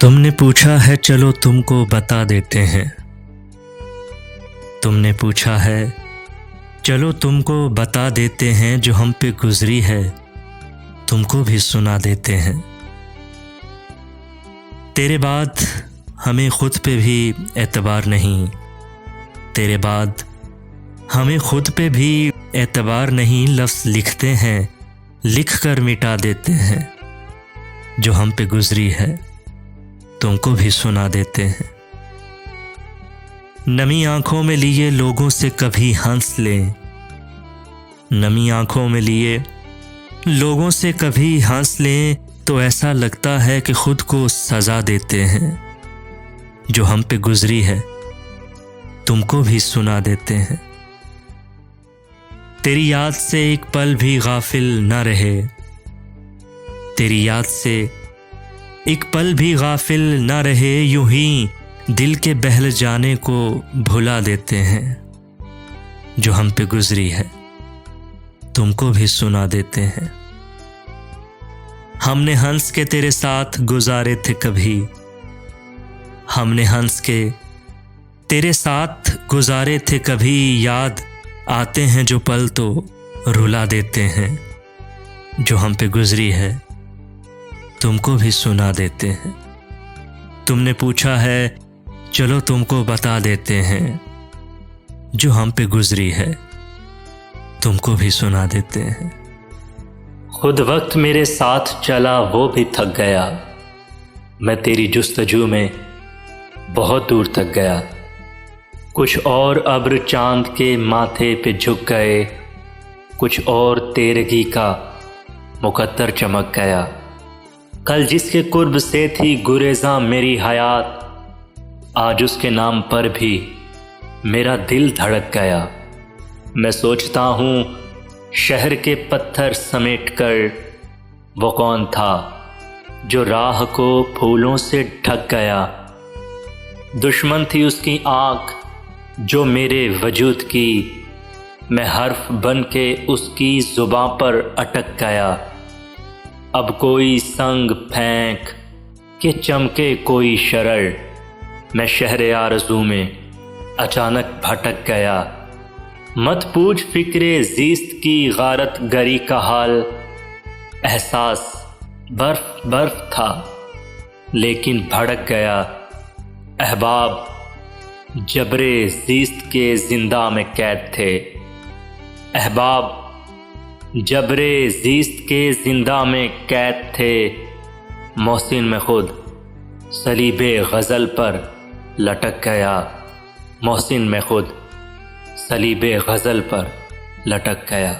तुमने पूछा है चलो तुमको बता देते हैं। तुमने पूछा है चलो तुमको बता देते हैं, जो हम पे गुजरी है तुमको भी सुना देते हैं। तेरे बाद हमें खुद पे भी एतबार नहीं, तेरे बाद हमें खुद पे भी एतबार नहीं। लफ्ज़ लिखते हैं लिख कर मिटा देते हैं, जो हम पे गुजरी है तुमको भी सुना देते हैं। नमी आंखों में लिए लोगों से कभी हंस लें, नमी आंखों में लिए लोगों से कभी हंस लें, तो ऐसा लगता है कि खुद को सजा देते हैं। जो हम पे गुजरी है तुमको भी सुना देते हैं। तेरी याद से एक पल भी गाफिल न रहे, तेरी याद से एक पल भी गाफिल न रहे, यूं ही दिल के बहल जाने को भुला देते हैं। जो हम पे गुजरी है तुमको भी सुना देते हैं। हमने हंस के तेरे साथ गुजारे थे कभी, हमने हंस के तेरे साथ गुजारे थे कभी, याद आते हैं जो पल तो रुला देते हैं। जो हम पे गुजरी है तुमको भी सुना देते हैं। तुमने पूछा है चलो तुमको बता देते हैं, जो हम पे गुजरी है तुमको भी सुना देते हैं। खुद वक्त मेरे साथ चला वो भी थक गया, मैं तेरी जुस्तजू में बहुत दूर तक गया। कुछ और अब्र चांद के माथे पे झुक गए, कुछ और तेरगी का मुकद्दर चमक गया। कल जिसके कुर्ब से थी गुरेज़ां मेरी हयात, आज उसके नाम पर भी मेरा दिल धड़क गया। मैं सोचता हूँ शहर के पत्थर समेट कर वो कौन था जो राह को फूलों से ढक गया। दुश्मन थी उसकी आँख जो मेरे वजूद की, मैं हर्फ बन के उसकी ज़ुबां पर अटक गया। अब कोई संग फेंक के चमके कोई शरर, मैं शहरे आरज़ू में अचानक भटक गया। मत पूछ फिक्रे ज़ीस्त की गारत गरी का हाल, एहसास बर्फ बर्फ था लेकिन भड़क गया। अहबाब जबरे ज़ीस्त के जिंदा में कैद थे, अहबाब जबरे ज़ीस्त के जिंदा में कैद थे। मोहसिन में खुद सलीबे गज़ल पर लटक गया, मोहसिन में खुद सलीबे गज़ल पर लटक गया।